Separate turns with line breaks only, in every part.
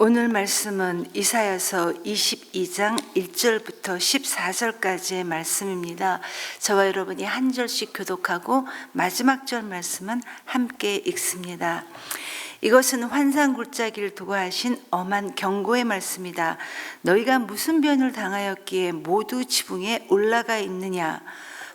오늘 말씀은 이사야서 22장 1절부터 14절까지의 말씀입니다. 저와 여러분이 한 절씩 교독하고 마지막 절 말씀은 함께 읽습니다. 이것은 환상 굴짜기를 두고 하신 엄한 경고의 말씀이다. 너희가 무슨 변을 당하였기에 모두 지붕에 올라가 있느냐?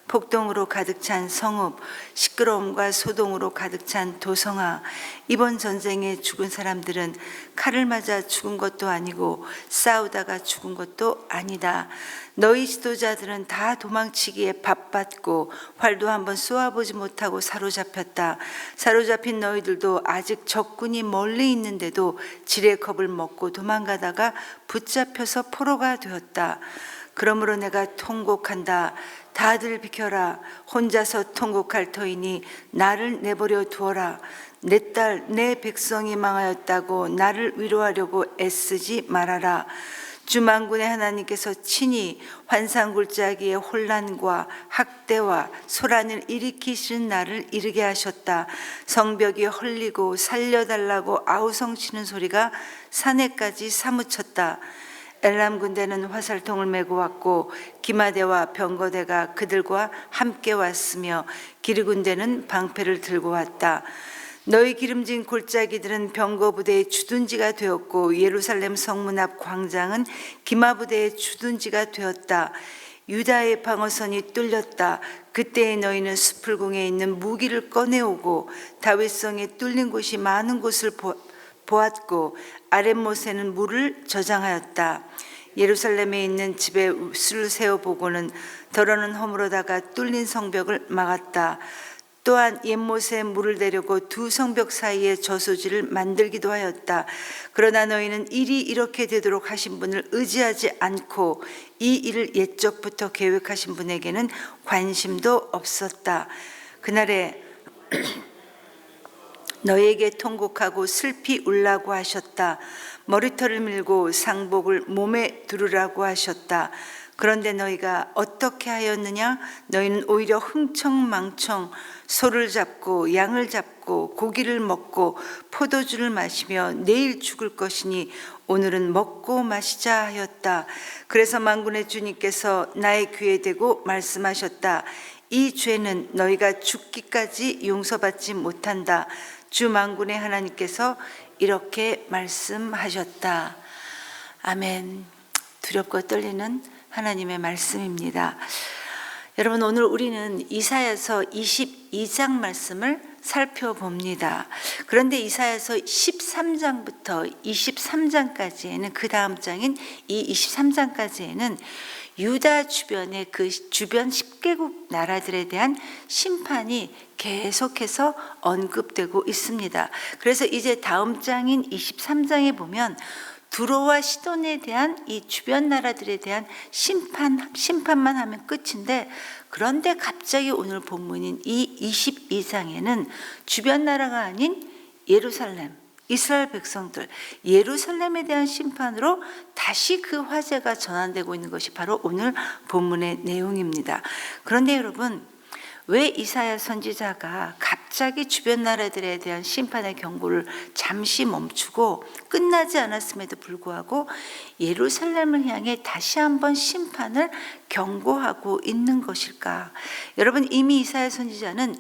폭동으로 가득 찬 성읍, 시끄러움과 소동으로 가득 찬 도성아, 이번 전쟁에 죽은 사람들은 칼을 맞아 죽은 것도 아니고 싸우다가 죽은 것도 아니다. 너희 지도자들은 다 도망치기에 바빴고 활도 한번 쏘아보지 못하고 사로잡혔다. 사로잡힌 너희들도 아직 적군이 멀리 있는데도 지레 겁을 먹고 도망가다가 붙잡혀서 포로가 되었다. 그러므로 내가 통곡한다. 다들 비켜라. 혼자서 통곡할 터이니 나를 내버려 두어라. 내 딸, 내 백성이 망하였다고 나를 위로하려고 애쓰지 말아라. 주 만군의 하나님께서 친히 환상굴짜기의 혼란과 학대와 소란을 일으키시는 날을 이르게 하셨다. 성벽이 헐리고 살려달라고 아우성치는 소리가 산에까지 사무쳤다. 엘람 군대는 화살통을 메고 왔고 기마대와 병거대가 그들과 함께 왔으며 기르 군대는 방패를 들고 왔다. 너희 기름진 골짜기들은 병거 부대의 주둔지가 되었고 예루살렘 성문 앞 광장은 기마 부대의 주둔지가 되었다. 유다의 방어선이 뚫렸다. 그때에 너희는 수풀궁에 있는 무기를 꺼내오고 다윗성에 뚫린 곳이 많은 곳을 보았고 아랫못에는 물을 저장하였다. 예루살렘에 있는 집에 술 세워보고는 더러는 허물어다가 뚫린 성벽을 막았다. 또한 옛못에 물을 대려고 두 성벽 사이에 저수지를 만들기도 하였다. 그러나 너희는 일이 이렇게 되도록 하신 분을 의지하지 않고 이 일을 옛적부터 계획하신 분에게는 관심도 없었다. 그날에 너희에게 통곡하고 슬피 울라고 하셨다. 머리털을 밀고 상복을 몸에 두르라고 하셨다. 그런데 너희가 어떻게 하였느냐? 너희는 오히려 흥청망청 소를 잡고 양을 잡고 고기를 먹고 포도주를 마시며 내일 죽을 것이니 오늘은 먹고 마시자 하였다. 그래서 만군의 주님께서 나의 귀에 대고 말씀하셨다. 이 죄는 너희가 죽기까지 용서받지 못한다. 주 만군의 하나님께서 이렇게 말씀하셨다. 아멘. 두렵고 떨리는 하나님의 말씀입니다. 여러분, 오늘 우리는 이사야서 22장 말씀을 살펴봅니다. 그런데 이사야서 13장부터 23장까지에는 그 다음 장인 이 23장까지에는 유다 주변의 그 주변 10개국 나라들에 대한 심판이 계속해서 언급되고 있습니다. 그래서 이제 다음 장인 23장에 보면 두로와 시돈에 대한 이 주변 나라들에 대한 심판만 하면 끝인데, 그런데 갑자기 오늘 본문인 이 22장에는 주변 나라가 아닌 예루살렘, 이스라엘 백성들, 예루살렘에 대한 심판으로 다시 그 화제가 전환되고 있는 것이 바로 오늘 본문의 내용입니다. 그런데 여러분, 왜 이사야 선지자가 갑자기 주변 나라들에 대한 심판의 경고를 잠시 멈추고 끝나지 않았음에도 불구하고 예루살렘을 향해 다시 한번 심판을 경고하고 있는 것일까? 여러분, 이미 이사야 선지자는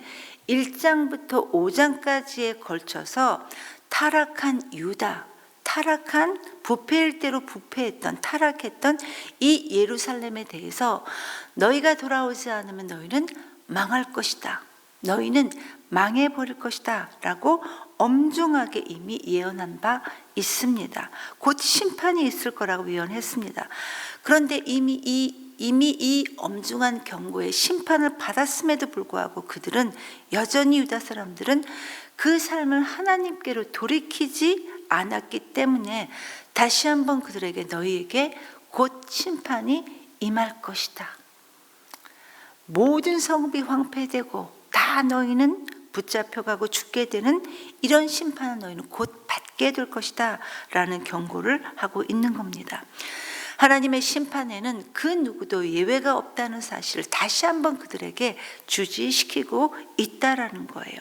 1장부터 5장까지에 걸쳐서 타락한 유다, 타락한 부패일 대로 부패했던, 타락했던 이 예루살렘에 대해서 너희가 돌아오지 않으면 너희는 망할 것이다. 너희는 망해버릴 것이다. 라고 엄중하게 이미 예언한 바 있습니다. 곧 심판이 있을 거라고 예언했습니다. 그런데 이미 이 엄중한 경고의 심판을 받았음에도 불구하고 그들은 여전히 유다 사람들은 그 삶을 하나님께로 돌이키지 않았기 때문에 다시 한번 그들에게 너희에게 곧 심판이 임할 것이다. 모든 성읍이 황폐되고 다 너희는 붙잡혀가고 죽게 되는 이런 심판을 너희는 곧 받게 될 것이다 라는 경고를 하고 있는 겁니다. 하나님의 심판에는 그 누구도 예외가 없다는 사실을 다시 한번 그들에게 주지시키고 있다라는 거예요.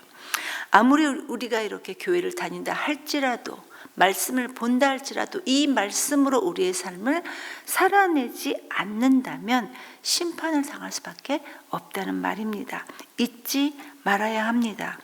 아무리 우리가 이렇게 교회를 다닌다 할지라도 말씀을 본다 할지라도 이 말씀으로 우리의 삶을 살아내지 않는다면 심판을 당할 수밖에 없다는 말입니다. 잊지 말아야 합니다.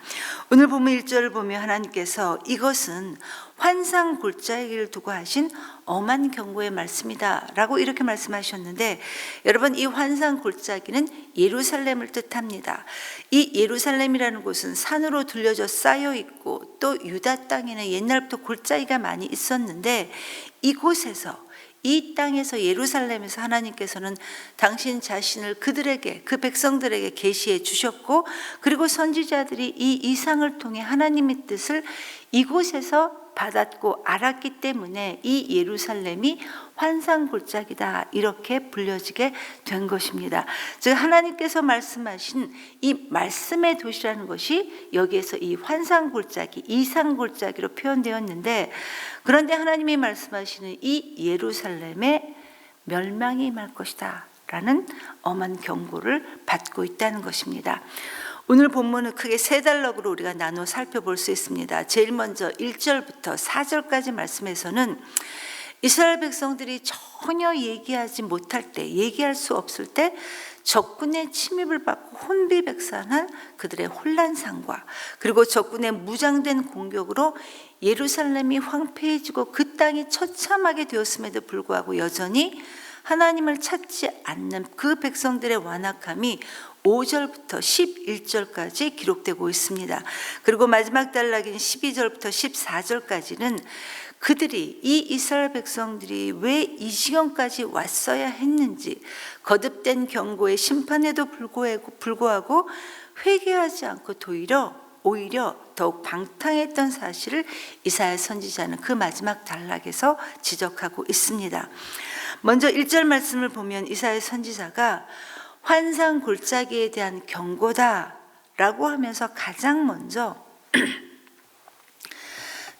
오늘 본문 1절을 보면 하나님께서 이것은 환상 골짜기를 두고 하신 엄한 경고의 말씀이다 라고 이렇게 말씀하셨는데, 여러분, 이 환상 골짜기는 예루살렘을 뜻합니다. 이 예루살렘이라는 곳은 산으로 둘려져 쌓여 있고 또 유다 땅에는 옛날부터 골짜기가 많이 있었는데, 이곳에서, 이 땅에서, 예루살렘에서 하나님께서는 당신 자신을 그들에게, 그 백성들에게 계시해 주셨고, 그리고 선지자들이 이 이상을 통해 하나님의 뜻을 이곳에서 받았고 알았기 때문에 이 예루살렘이 환상 골짜기다 이렇게 불려지게 된 것입니다. 즉 하나님께서 말씀하신 이 말씀의 도시라는 것이 여기에서 이 환상 골짜기, 이상 골짜기로 표현되었는데, 그런데 하나님이 말씀하시는 이 예루살렘의 멸망이 임할 것이다 라는 엄한 경고를 받고 있다는 것입니다. 오늘 본문은 크게 세 단락으로 우리가 나눠 살펴볼 수 있습니다. 제일 먼저 1절부터 4절까지 말씀에서는 이스라엘 백성들이 전혀 얘기하지 못할 때, 얘기할 수 없을 때 적군의 침입을 받고 혼비백산한 그들의 혼란상과, 그리고 적군의 무장된 공격으로 예루살렘이 황폐해지고 그 땅이 처참하게 되었음에도 불구하고 여전히 하나님을 찾지 않는 그 백성들의 완악함이 5절부터 11절까지 기록되고 있습니다. 그리고 마지막 단락인 12절부터 14절까지는 그들이, 이 이스라엘 백성들이 왜 이 지경까지 왔어야 했는지, 거듭된 경고의 심판에도 불구하고 회개하지 않고 오히려 더욱 방탕했던 사실을 이사야 선지자는 그 마지막 단락에서 지적하고 있습니다. 먼저 1절 말씀을 보면 이사야 선지자가 환상 골짜기에 대한 경고다 라고 하면서 가장 먼저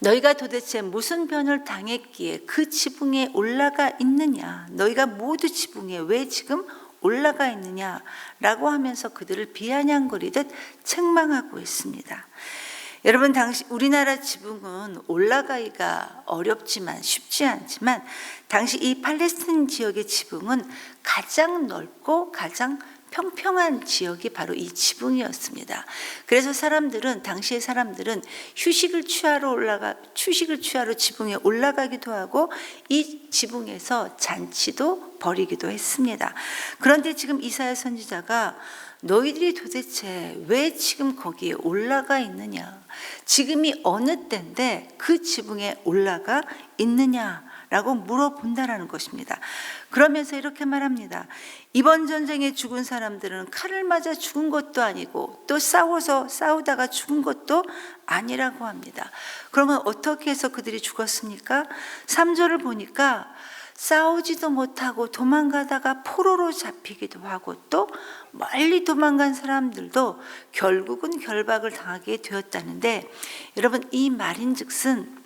너희가 도대체 무슨 변을 당했기에 그 지붕에 올라가 있느냐, 너희가 모두 지붕에 왜 지금 올라가 있느냐 라고 하면서 그들을 비아냥거리듯 책망하고 있습니다. 여러분, 당시 우리나라 지붕은 올라가기가 어렵지만, 쉽지 않지만 당시 이 팔레스타인 지역의 지붕은 가장 넓고 가장 평평한 지역이 바로 이 지붕이었습니다. 그래서 당시의 사람들은 휴식을 취하러 지붕에 올라가기도 하고 이 지붕에서 잔치도 벌이기도 했습니다. 그런데 지금 이사야 선지자가 너희들이 도대체 왜 지금 거기에 올라가 있느냐, 지금이 어느 때인데 그 지붕에 올라가 있느냐라고 물어본다라는 것입니다. 그러면서 이렇게 말합니다. 이번 전쟁에 죽은 사람들은 칼을 맞아 죽은 것도 아니고 또 싸우다가 죽은 것도 아니라고 합니다. 그러면 어떻게 해서 그들이 죽었습니까? 3절을 보니까 싸우지도 못하고 도망가다가 포로로 잡히기도 하고 또 멀리 도망간 사람들도 결국은 결박을 당하게 되었다는데, 여러분, 이 말인즉슨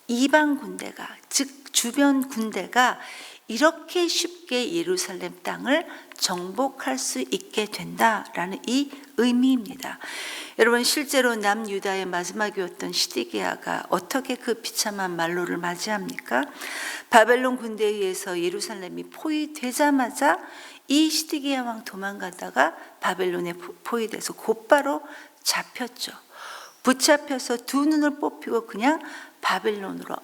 이방 군대가, 즉 주변 군대가 이렇게 쉽게 예루살렘 땅을 정복할 수 있게 된다라는 이 의미입니다. 여러분, 실제로 남유다의 마지막이었던 시드기야가 어떻게 그 비참한 말로를 맞이합니까? 바벨론 군대에 의해서 예루살렘이 포위되자마자 이 시드기야 왕 도망가다가 바벨론에 포위돼서 곧바로 잡혔죠. 붙잡혀서 두 눈을 뽑히고 그냥 바벨론으로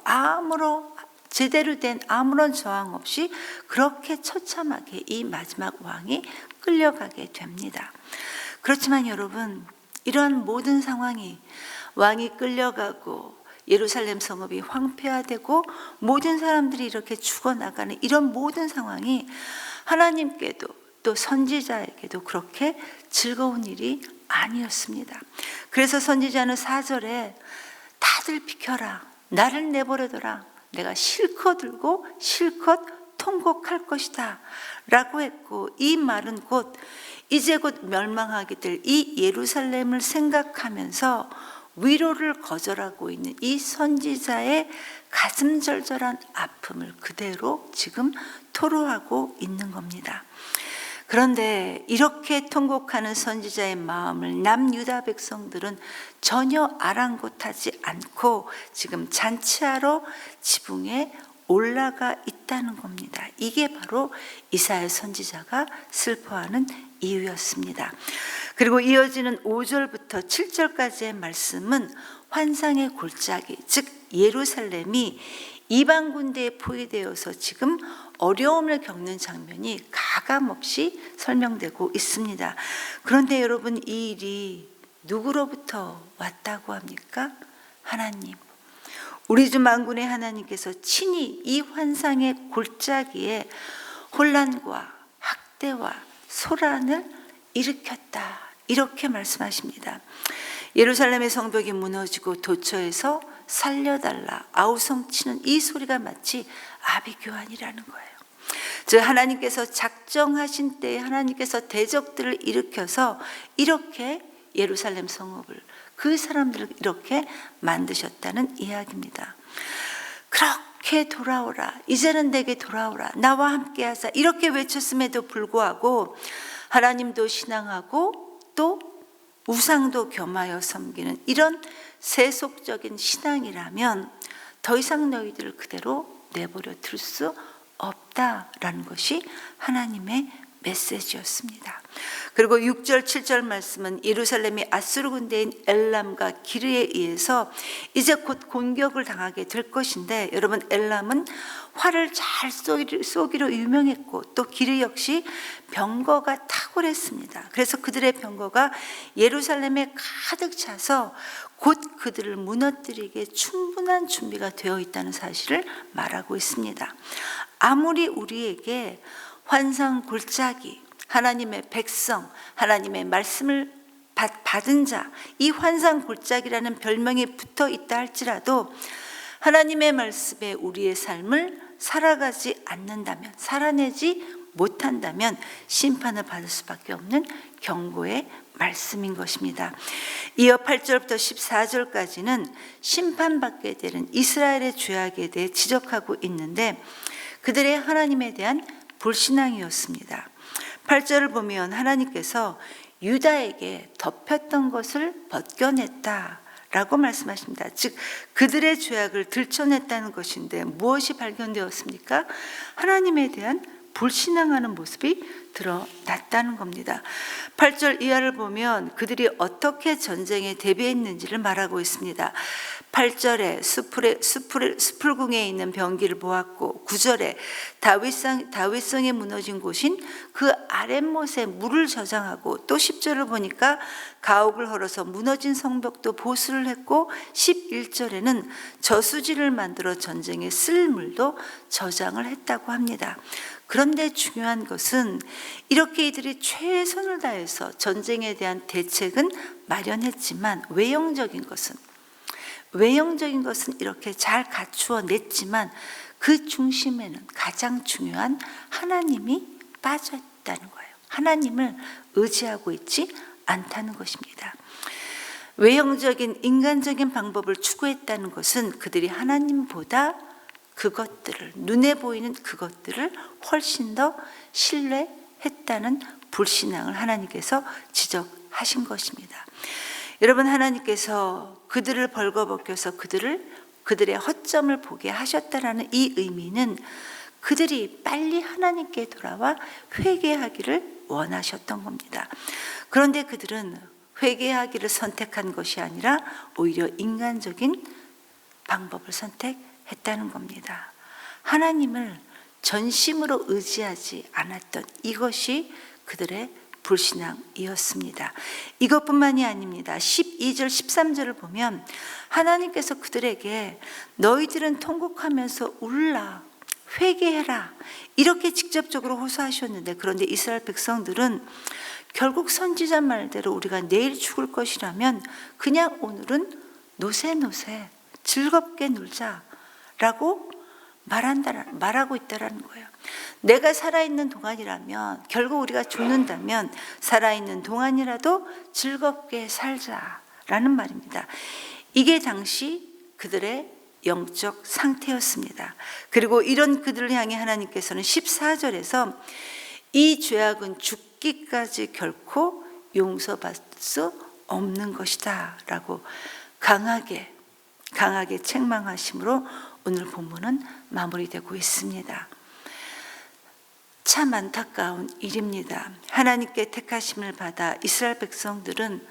제대로 된 아무런 저항 없이 그렇게 처참하게 이 마지막 왕이 끌려가게 됩니다. 그렇지만 여러분, 이러한 모든 상황이, 왕이 끌려가고 예루살렘 성읍이 황폐화되고 모든 사람들이 이렇게 죽어나가는 이런 모든 상황이 하나님께도 또 선지자에게도 그렇게 즐거운 일이 아니었습니다. 그래서 선지자는 4절에 다들 비켜라, 나를 내버려둬라, 내가 실컷 들고 실컷 통곡할 것이다 라고 했고, 이 말은 이제 곧 멸망하게 될 이 예루살렘을 생각하면서 위로를 거절하고 있는 이 선지자의 가슴 절절한 아픔을 그대로 지금 토로하고 있는 겁니다. 그런데 이렇게 통곡하는 선지자의 마음을 남유다 백성들은 전혀 아랑곳하지 않고 지금 잔치하러 지붕에 올라가 있다는 겁니다. 이게 바로 이사야 선지자가 슬퍼하는 이유였습니다. 그리고 이어지는 5절부터 7절까지의 말씀은 환상의 골짜기, 즉 예루살렘이 이방 군대에 포위되어서 지금 어려움을 겪는 장면이 가감없이 설명되고 있습니다. 그런데 여러분, 이 일이 누구로부터 왔다고 합니까? 하나님. 우리 주 만군의 하나님께서 친히 이 환상의 골짜기에 혼란과 학대와 소란을 일으켰다, 이렇게 말씀하십니다. 예루살렘의 성벽이 무너지고 도처에서 살려달라 아우성치는 이 소리가 마치 아비규환이라는 거예요. 즉 하나님께서 작정하신 때에 하나님께서 대적들을 일으켜서 이렇게 예루살렘 성읍을, 그 사람들을 이렇게 만드셨다는 이야기입니다. 그렇게 돌아오라, 이제는 내게 돌아오라, 나와 함께 하자, 이렇게 외쳤음에도 불구하고 하나님도 신앙하고 또 우상도 겸하여 섬기는 이런 세속적인 신앙이라면 더 이상 너희들을 그대로 내버려 둘 수 없다라는 것이 하나님의 메시지였습니다. 그리고 6절 7절 말씀은 예루살렘이 아수르 군대인 엘람과 기르에 의해서 이제 곧 공격을 당하게 될 것인데, 여러분, 엘람은 활을 잘 쏘기로 유명했고 또 기르 역시 병거가 탁월했습니다. 그래서 그들의 병거가 예루살렘에 가득 차서 곧 그들을 무너뜨리기에 충분한 준비가 되어 있다는 사실을 말하고 있습니다. 아무리 우리에게 환상 골짜기, 하나님의 백성, 하나님의 말씀을 받은 자, 이 환상 골짜기라는 별명이 붙어 있다 할지라도 하나님의 말씀에 우리의 삶을 살아가지 않는다면, 살아내지 못한다면 심판을 받을 수밖에 없는 경고의 말씀인 것입니다. 이어 8절부터 14절까지는 심판받게 되는 이스라엘의 죄악에 대해 지적하고 있는데, 그들의 하나님에 대한 불신앙이었습니다. 8절을 보면 하나님께서 유다에게 덮였던 것을 벗겨냈다라고 말씀하십니다. 즉 그들의 죄악을 들춰냈다는 것인데 무엇이 발견되었습니까? 하나님에 대한 불신앙하는 모습이 드러났다는 겁니다. 8절 이하를 보면 그들이 어떻게 전쟁에 대비했는지를 말하고 있습니다. 8절에 수풀궁에 있는 병기를 보았고, 9절에 다윗성에 무너진 곳인 그 아랫못에 물을 저장하고, 또 10절을 보니까 가옥을 헐어서 무너진 성벽도 보수를 했고, 11절에는 저수지를 만들어 전쟁에 쓸 물도 저장을 했다고 합니다. 그런데 중요한 것은 이렇게 이들이 최선을 다해서 전쟁에 대한 대책은 마련했지만 외형적인 것은 이렇게 잘 갖추어 냈지만 그 중심에는 가장 중요한 하나님이 빠졌다는 거예요. 하나님을 의지하고 있지 않다는 것입니다. 외형적인 인간적인 방법을 추구했다는 것은 그들이 하나님보다 그것들을, 눈에 보이는 그것들을 훨씬 더 신뢰했다는 불신앙을 하나님께서 지적하신 것입니다. 여러분, 하나님께서 그들을 벌거벗겨서 그들의 허점을 보게 하셨다라는 이 의미는 그들이 빨리 하나님께 돌아와 회개하기를 원하셨던 겁니다. 그런데 그들은 회개하기를 선택한 것이 아니라 오히려 인간적인 방법을 선택했다는 겁니다. 하나님을 전심으로 의지하지 않았던 이것이 그들의 불신앙이었습니다. 이것뿐만이 아닙니다. 12절 13절을 보면 하나님께서 그들에게 너희들은 통곡하면서 울라, 회개해라, 이렇게 직접적으로 호소하셨는데, 그런데 이스라엘 백성들은 결국 선지자 말대로 우리가 내일 죽을 것이라면 그냥 오늘은 노세노세 즐겁게 놀자라고 말하고 있다라는 거예요. 내가 살아있는 동안이라면, 결국 우리가 죽는다면 살아있는 동안이라도 즐겁게 살자라는 말입니다. 이게 당시 그들의 영적 상태였습니다. 그리고 이런 그들을 향해 하나님께서는 14절에서 이 죄악은 죽기까지 결코 용서받을 수 없는 것이다 라고 강하게 책망하심으로 오늘 본문은 마무리되고 있습니다. 참 안타까운 일입니다. 하나님께 택하심을 받아 이스라엘 백성들은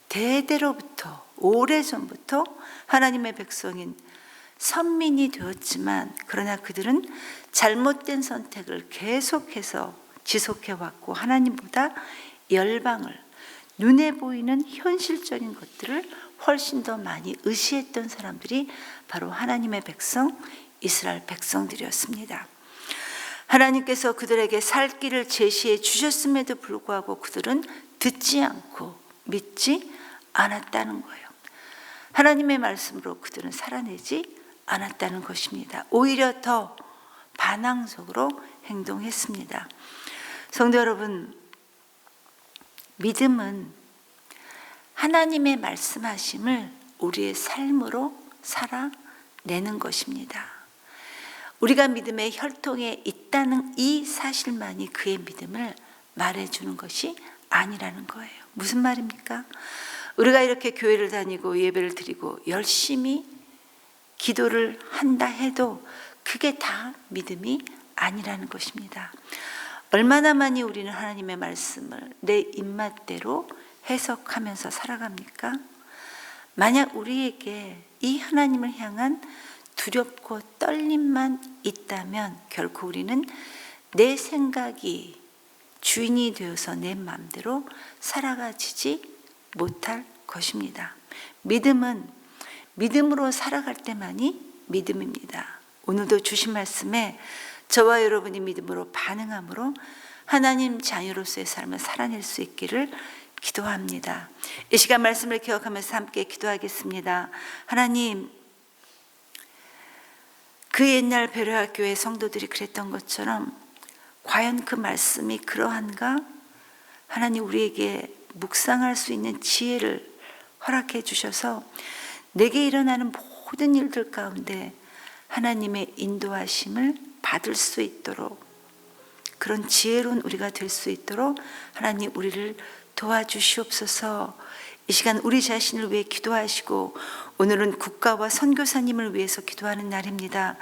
대대로부터 오래전부터 하나님의 백성인 선민이 되었지만, 그러나 그들은 잘못된 선택을 계속해서 지속해왔고 하나님보다 열방을, 눈에 보이는 현실적인 것들을 훨씬 더 많이 의시했던 사람들이 바로 하나님의 백성, 이스라엘 백성들이었습니다. 하나님께서 그들에게 살 길을 제시해 주셨음에도 불구하고 그들은 듣지 않고 믿지 않았다는 거예요. 하나님의 말씀으로 그들은 살아내지 않았다는 것입니다. 오히려 더 반항적으로 행동했습니다. 성도 여러분, 믿음은 하나님의 말씀하심을 우리의 삶으로 살아내는 것입니다. 우리가 믿음의 혈통에 있다는 이 사실만이 그의 믿음을 말해주는 것이 아니라는 거예요. 무슨 말입니까? 우리가 이렇게 교회를 다니고 예배를 드리고 열심히 기도를 한다 해도 그게 다 믿음이 아니라는 것입니다. 얼마나 많이 우리는 하나님의 말씀을 내 입맛대로 해석하면서 살아갑니까? 만약 우리에게 이 하나님을 향한 두렵고 떨림만 있다면 결코 우리는 내 생각이 주인이 되어서 내 마음대로 살아가지지 못할 것입니다. 믿음은 믿음으로 살아갈 때만이 믿음입니다. 오늘도 주신 말씀에 저와 여러분이 믿음으로 반응함으로 하나님 자녀로서의 삶을 살아낼 수 있기를 기도합니다. 이 시간 말씀을 기억하면서 함께 기도하겠습니다. 하나님, 그 옛날 베로야 교회 성도들이 그랬던 것처럼 과연 그 말씀이 그러한가? 하나님, 우리에게 묵상할 수 있는 지혜를 허락해 주셔서 내게 일어나는 모든 일들 가운데 하나님의 인도하심을 받을 수 있도록, 그런 지혜로운 우리가 될 수 있도록 하나님 우리를 도와주시옵소서. 이 시간 우리 자신을 위해 기도하시고 오늘은 국가와 선교사님을 위해서 기도하는 날입니다.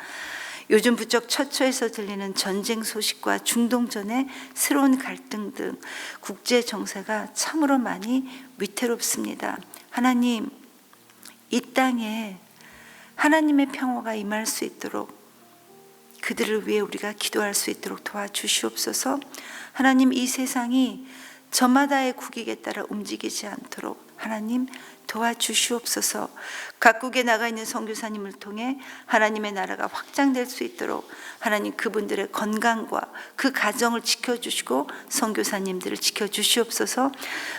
요즘 부쩍 처처에서 들리는 전쟁 소식과 중동전의 새로운 갈등 등 국제 정세가 참으로 많이 위태롭습니다. 하나님, 이 땅에 하나님의 평화가 임할 수 있도록, 그들을 위해 우리가 기도할 수 있도록 도와주시옵소서. 하나님, 이 세상이 저마다의 국익에 따라 움직이지 않도록 하나님 도와주시옵소서. 각국에 나가 있는 선교사님을 통해 하나님의 나라가 확장될 수 있도록 하나님 그분들의 건강과 그 가정을 지켜주시고 선교사님들을 지켜주시옵소서.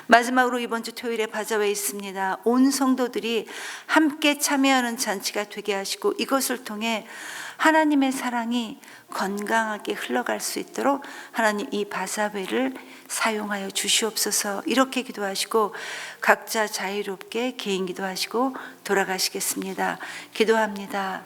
마지막으로 이번 주 토요일에 바자회에 있습니다. 온 성도들이 함께 참여하는 잔치가 되게 하시고 이것을 통해 하나님의 사랑이 건강하게 흘러갈 수 있도록 하나님 이 바자회를 사용하여 주시옵소서. 이렇게 기도하시고 각자 자유롭게 개인 기도하시고 돌아가시겠습니다. 기도합니다.